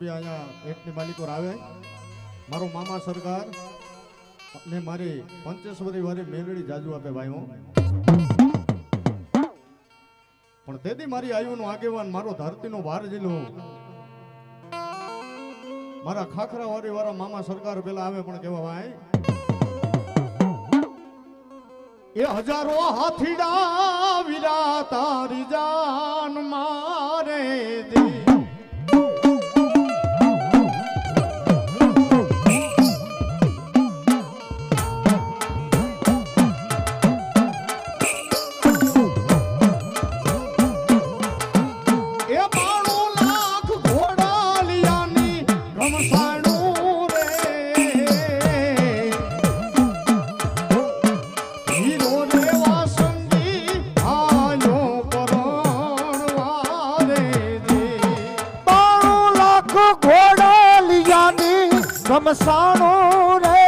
એટલી માલિકો આવે મારો મામા સરકાર ને મારી 75 વાળી મેલડી જાજુ આપે ભાઈઓ પણ તેથી મારી આયુનો આગેવાન મારો ધરતીનો ભાર જિલ્લો મારા ખાખરા વાળી વાળા મામા સરકાર પેલા આવે પણ કેવા ભાઈ એ હજારો હાથીડા વીરા તારી જાન મારે દે घमसाणो रे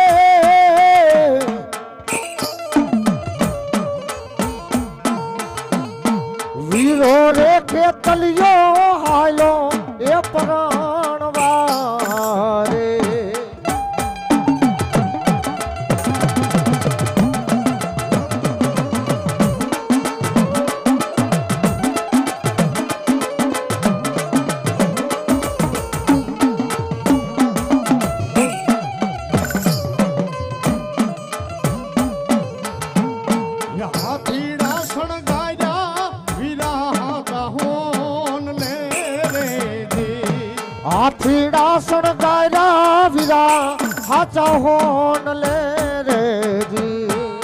वीरो रे के तलियो हालो ए प्राणवारे हाथीड़ा सड़गायरा वीरा हाचा होन ले रे जी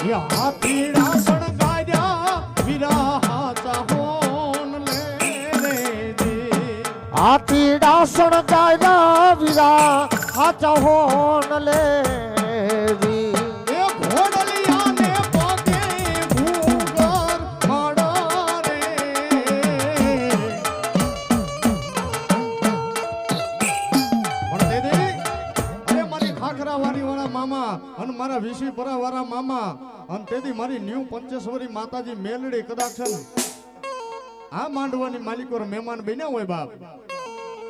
ये हाथीड़ा सड़गायरा वीरा हाचा होन ले रे जी हाथीड़ा सड़गायरा वीरा हाचा होन ले जी ये घोड़लिया ने पगे भूगर माड़ा रे मामा अन मारा विशी परा वारा मामा अन तेदी मारी न्यू पंचेश्वरी माताजी मेलड़ी कदाक्षन आ मांडवानी मालिक और मेहमान बन्या होय बाप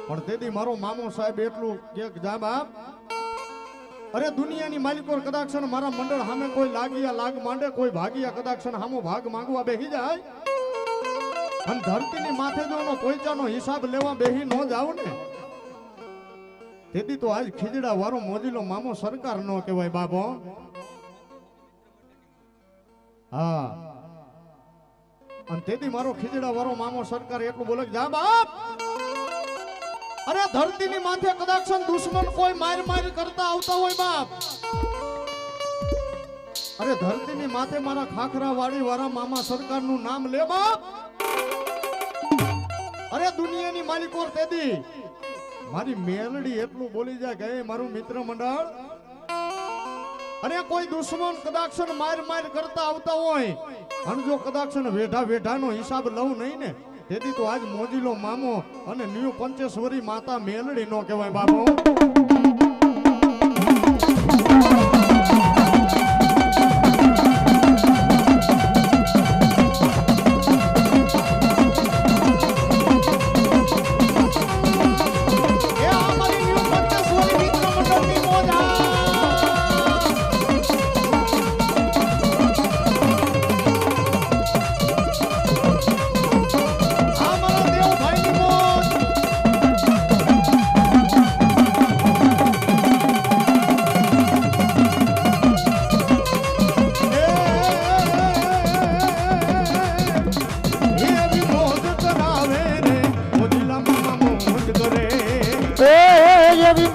पण तेदी मारो मामो साहेब એટલું કે જા બાપ अरे दुनियानी मालिक और कदाक्षन मारा मंडळ सामे कोई लागिया लाग मांडे कोई भागिया कदाक्षन सामो भाग मांगवा बेही जाय अन धरतीनी माथे जोनो पोઈચાનો हिसाब लेवा बेही नो जाव ने तेदी तो आज खीजड़ा वारो मोजीलो मामो सरकार नो केवाय बाबो हाँ अन तेदी मारो खीजड़ा वारो मामो सरकार એટલું बोले जा बाप अरे धरती नी माथे कदाक्षन दुश्मन कोई मार मार करता आवता होय बाप अरे धरती नी माथे मारा खाखरा वाड़ी वारा मामा सरकार नु नाम ले बाप अरे दुनिया नी मालिक और तेदी मारी मेलडी એટલું બોલી જાય કે મારું મિત્ર મંડળ અને કોઈ દુશ્મન કદાક્ષન માર માર કરતા આવતા હોય અને જો કદાક્ષન વેઢા વેઢાનો હિસાબ લઉં નહીં ને તેથી તો આજ મોજીલો મામો અને ન્યુ પંચેશ્વરી માતા મેલડી નો કહેવાય બાબો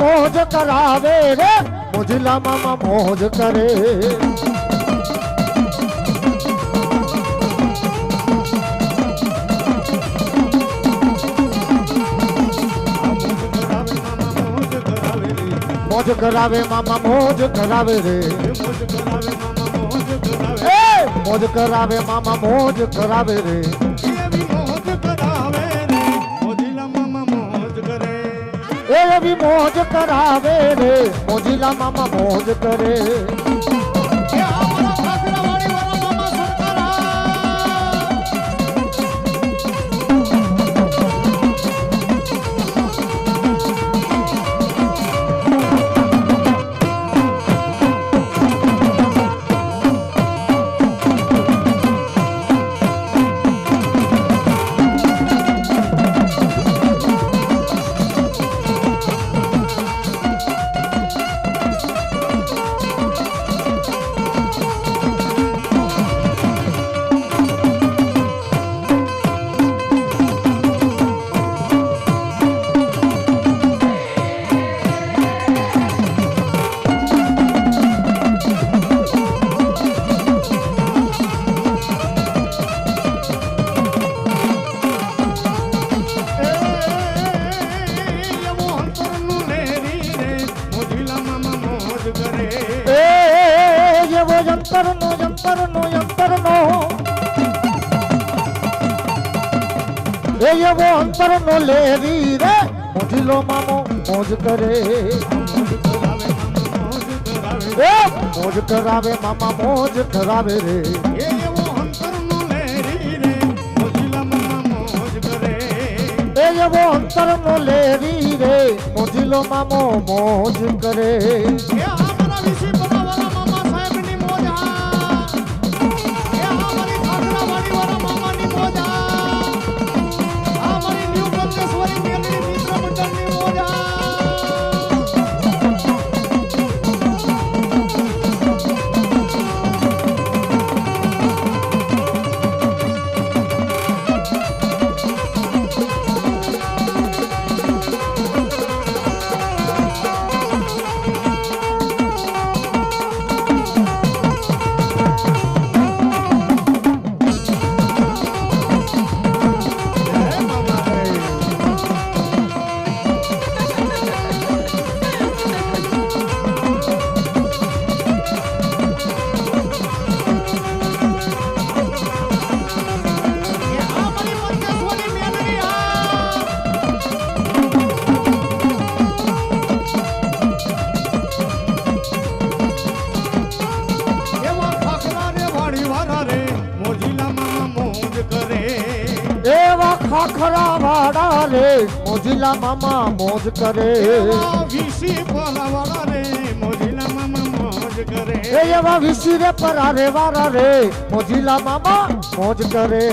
मौज करावे रे मुझला मामा मौज करे मौज करावे मामा मौज करावे रे मौज करावे मामा मौज करावे रे ए भी मौज करावे रे मोजीला मामा मौज करे અંતરનો અંતરનો અંતરનો એ એવો અંતરનો લેરી રે મોજીલો મામો મોજ કરે એ મોજ કરાવે મામા મોજ કરાવે રે એ એવો અંતરનો લેરી રે મોજીલા મામા મોજ કરે એ એવો અંતરનો લેરી રે મોજીલો મામો મોજ કરે એ આ મારા વિશી પરાવાળા મામા સાહેબની મોજ હા એ આ મારી ઠાકરાવાડી વાળા મામાની મોજ હા આ મારી ન્યુ પંચેશ્વરી મેલડી મિત્ર મંડળની મોજ હા ખાખરા વાળા રે મોજીલા મામા મોજ કરે વિશી પરાવાળા રે મોજીલા મામા મોજ કરે એ એવા વિશી રે પરારે વાળા રે મોજીલા મામા મોજ કરે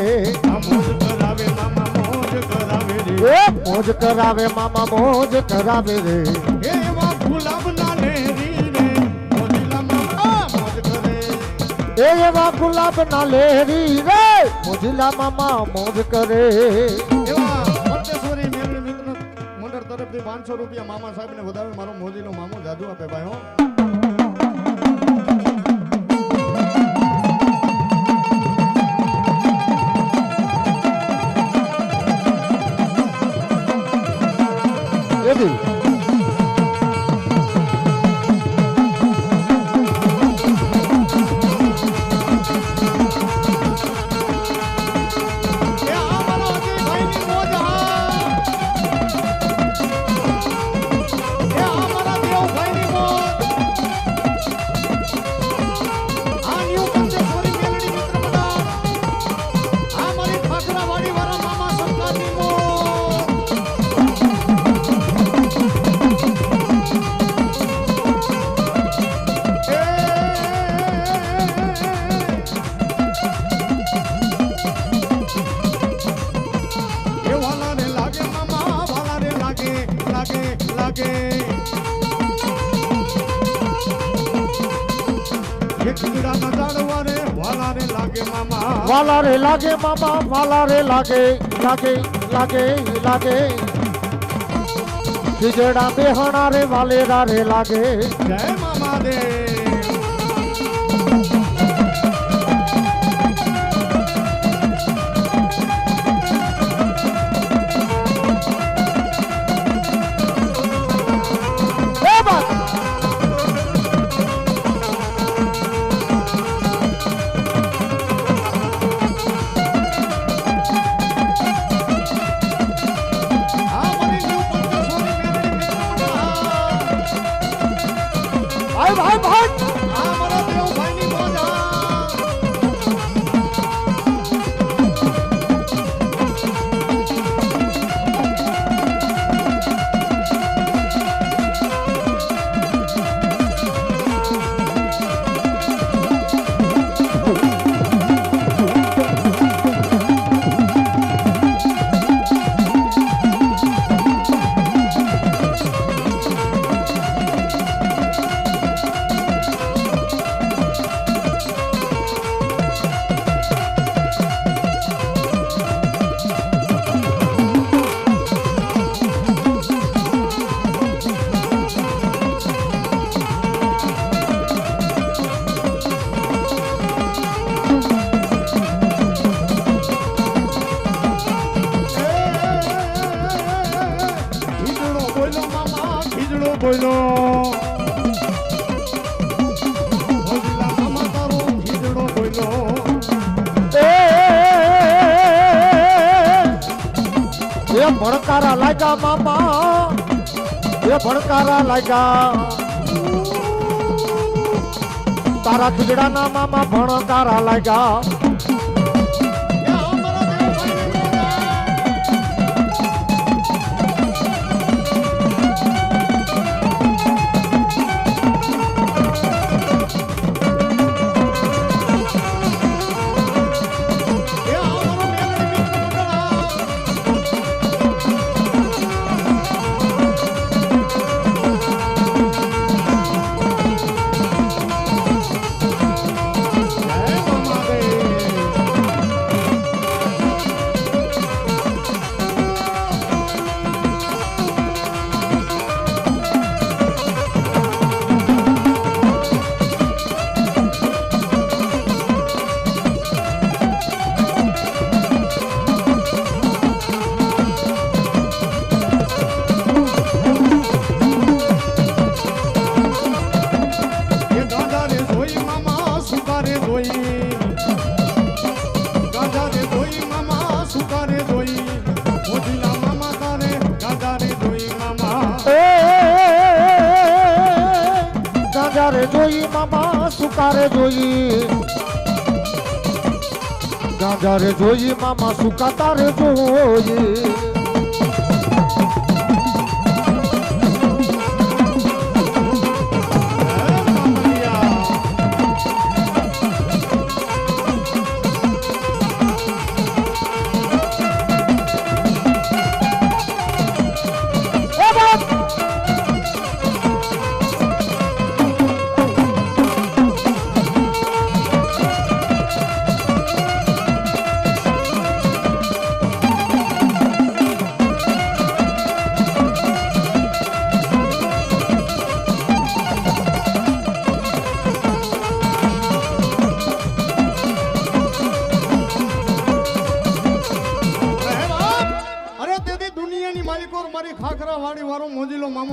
મોજ કરાવે મામા મોજ કરાવે રે એ મોજ કરાવે મામા મોજ કરાવે રે એ એવા ગુલાબના લેરી રે મોજીલા મામા મોજ કરે એ એવા ગુલાબના લેરી રે મોજીલા મામા મોજ કરે એવા પંચેશ્વરી મેલડી મિત્ર મંડળ તરફથી 500 રૂપિયા મામા સાહેબને વધાવે મારો મોજીલો મામો જાદુ આપે ભાઈ હો એદી વાલા રે લાગે મામા વાલા રે લાગે લાગે લાગે લાગે ખીજડા બેહણા રે વાલેરા રે લાગે જય મામા દે બોલો મોજીલા મામા તારું ભણકારા લાગ્યા મામા એ ભણકારા લાગ્યા તારા ખીજડાના મામા ભણકારા લાગ્યા જોઈ મામા સુકારે જોઈ ગાંજા રે જોઈ મામા સુકાતા રે જોઈ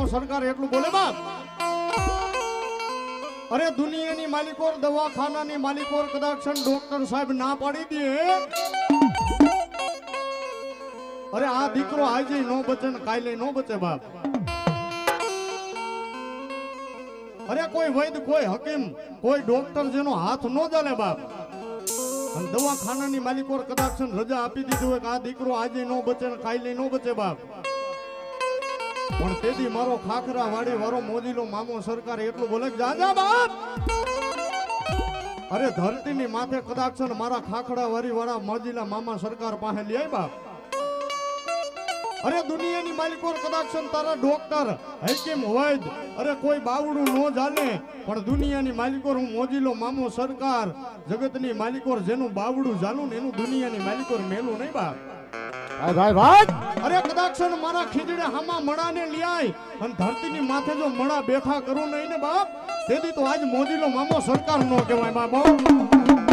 સરકાર એટલું બોલે બાપ અરે દુનિયાની માલિકો દવાખાનાની માલિકો કદાચ ડોક્ટર સાહેબ ના પાડી દે અરે આ દીકરો આજે નો બચે ને કાલે નો બચે બાપ અરે કોઈ વૈદ કોઈ હકીમ કોઈ ડોક્ટર જેનો હાથ નો ચાલે બાપ અને દવાખાનાની માલિકો કદાચ રજા આપી દીધી હોય કે આ દીકરો આજે નો બચે ને કાલે નો બચે બાપ પણ તેથી મારો ખાખરા વાડી વાળો મોજીલો મામો સરકાર એટલું બોલે જા જા બાપ અરે ધરતીની માથે કદાચ મારા ખાખડા વારી વાળા મોજીલા મામા સરકાર પાસે લઈ આય બાપ અરે દુનિયાની માલિકો કદાચ તારા ડોક્ટર હકીમ વૈદ અરે કોઈ બાવડું નો જાને પણ દુનિયાની માલિકો હું મોજીલો મામો સરકાર જગતની માલિકો જેનું બાવડું જાનું ને એનું દુનિયાની માલિકો મેલું નહીં બાપ ભાઈ ભાઈ અરે કદાચ મારા ખીજડે હામાં મણાને લ્યાય અને ધરતીની માથે જો મણા બેઠા કરું નહીં ને બાપ તેથી તો આજ મોજીલો મામો સરકાર નો કહેવાય બાપ